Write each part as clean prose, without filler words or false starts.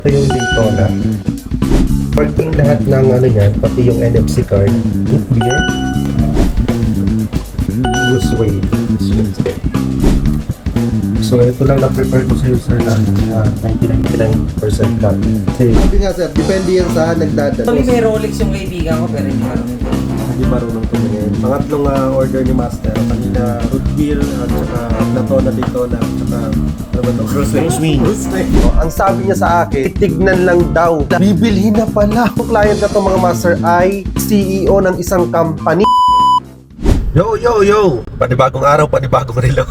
Ito yung Daytona. Parting lahat ng ano yan, pati yung NFC card. Root beer. Bruce Wayne. So ito lang na-prepare ko sa'yo sir na 99% copy. Sabi nga sir, depende yan sa nagdadalo. Actually, may Rolex yung kaibigan ko pero hindi marunong. Hindi marunong tumingin. Pangatlong order ni Master. Kanina root beer at saka Daytona at saka ano ba ito? Bruce Wayne. Ang sabi niya sa akin, tignan lang daw. Bibilhin na pala. Ang client na to mga Master ay CEO ng isang company. Yo, yo, yo! Panibagong araw, panibagong relo.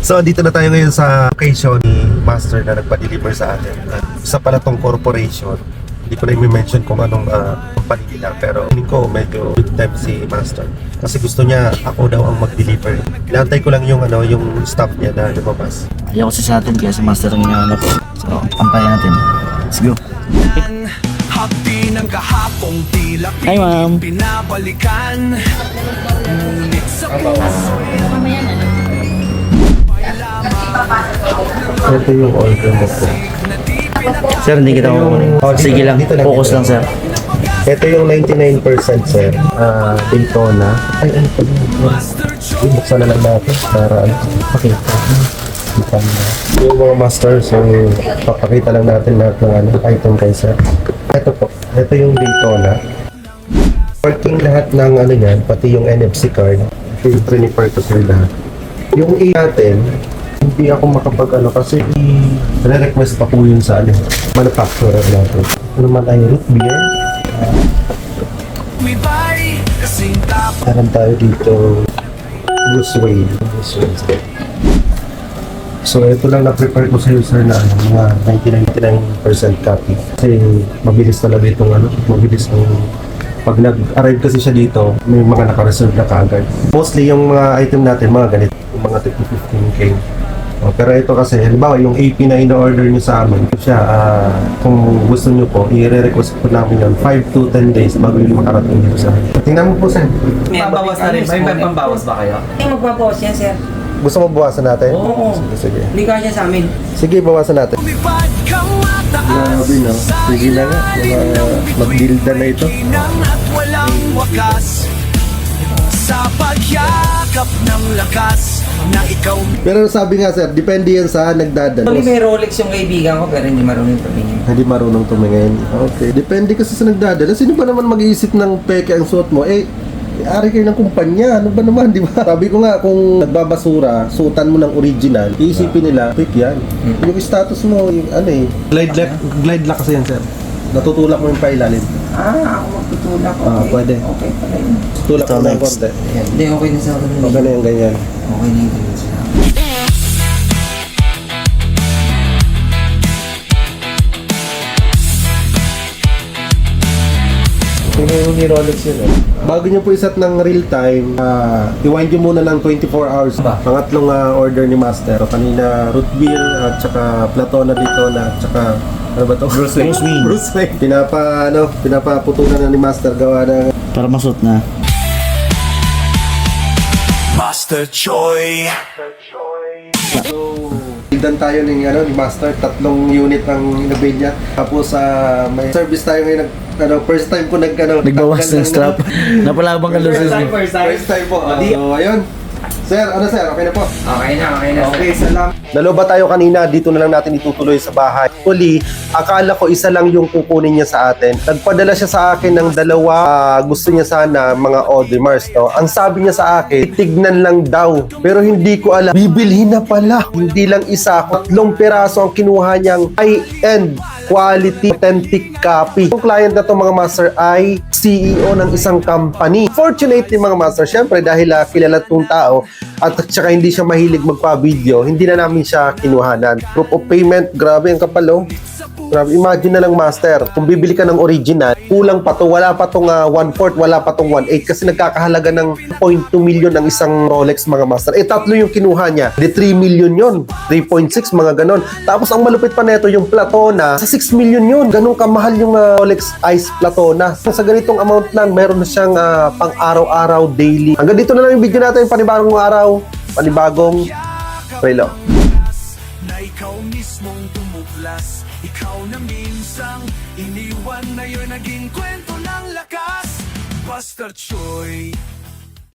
So, andito na tayo ngayon sa location ni Master na nagpa-deliver sa atin. Isa pala tong corporation. Hindi ko na i-mention kung anong company nila. Pero hindi ko medyo big time si Master. Kasi gusto niya ako daw ang mag-deliver. Inaantay ko lang yung staff niya na lumabas. Ayaw kasi sa atin kaya si Master ang hinahanap. So, antayin natin. Let's go. Hapdi ng kahapong tila Hi, ma'am. pinabalikan. Ngunit sa puso Ito yung order mo po. Sir, hindi kita kukunin. Sige lang, focus lang, sir. Ito yung 99% sir. Daytona. Ay, ano pa yun? Buksan na lang natin para pakita. Yung mga Master, so papakita lang natin lahat ng item kay sir. Ito po. Ito yung Daytona. Working lahat ng yan, pati yung NFC card. I-prepare ko sir lahat. Yung natin, hindi ako makapag kasi i-request pa po yun sa manufacturer natin. Ano naman ay root beer. Umibay kasing tapos Meron tayo dito Bruce Wayne. So ito lang na-prepare ko sa'yo sir na mga 99% copy. Kasi mabilis talaga itong mabilis ng pag nag-arrive kasi siya dito, may mga naka-reserve na kaagad. Mostly yung mga item natin, mga ganito, yung mga 15K. Pero ito kasi, halimbawa yung AP na in-order nyo sa amin, siya, kung gusto nyo po, i-request po namin yun 5 to 10 days bago yung makarating dito sa amin. Tingnan mo po sir. May Babawas na rin. May pambawas ba kayo? Ay, magpapawas yan, sir. Gusto mo bawasan natin? Oo. Sige. Hindi kaya sa amin. Sige, bawasan natin. umibad kang mataas. Grabe no. Sige na nga. Mag-dilda na ito. Kinang at walang wakas sa pagyakap ng lakas na ikaw. Pero sabi nga sir, depende yan sa nagdadalo. Actually, may Rolex yung kaibigan ko pero hindi marunong tumingin. Hindi marunong tumingin. Okay. Depende kasi sa nagdadala. Sino ba naman mag-iisip ng peke ang suot mo? Ari kayo ng kumpanya. Ano ba naman, di ba? Sabi ko nga, kung nagbabasura, suotan mo ng original, iisipin nila, fake yan. Yung status mo, yung glide lock kasi yan, sir. Natutulak mo yung pailalim. Ako magtutulak. Okay. Pwede. Okay pala yun. Tulak mo ng next. konti. Hindi, okay na sa akin. Okay na yung ganyan. Okay na yung ganyan sa akin. Tingnan yung ni Rolex yun Bago nyo po isat ng real time, i-wind nyo muna ng 24 hours ba? Pangatlong order ni Master. Kanina root beer at saka Daytona at saka ano ba to? Bruce Wayne. Bruce Wayne. Pinapaputunan na ni Master gawa ng Para masuot na. Master Choi. Tindan tayo ni Master, 3 unit ang inabid niya. Tapos may service tayo ngayon, first time ko Nagbawas ng strap. Napalabang ka First lang. time. First time po. So, ayun. Sir, sir, okay na po? Okay na, Okay, salamat. Dalawa tayo kanina, dito na lang natin itutuloy sa bahay. Uli, akala ko isa lang yung kukunin niya sa atin. Nagpadala siya sa akin ng 2, gusto niya sana mga Audemars, no? Ang sabi niya sa akin, tignan lang daw. Pero hindi ko alam, bibilhin na pala. Hindi lang isa, 3 piraso ang kinuha niyang high-end quality, authentic copy. Yung client na to mga Master ay CEO ng isang company. Fortunately mga Master, syempre dahil kilala tong tao at saka hindi siya mahilig magpa-video, hindi na namin siya kinuhanan. Proof of payment, grabe ang kapal oh. Grabe, imagine na lang, Master, kung bibili ka ng original, kulang pa to, wala pa tong 1/4, wala pa tong 1/8 kasi nagkakahalaga ng 0.2 million ang isang Rolex, mga Master. Tatlo yung kinuha niya. Di 3 million yun. 3.6, mga ganon. Tapos ang malupit pa neto, yung Platona, sa 6 million yun. Ganun kamahal yung Rolex Ice Platona. Sa ganitong amount lang, meron na siyang pang araw-araw, daily. Hanggang dito na lang yung video natin, panibagong araw, panibagong relo. Na ikaw mismong tumuklas, ikaw na minsang iniwan na yun, naging kwento ng lakas. Buster Choy.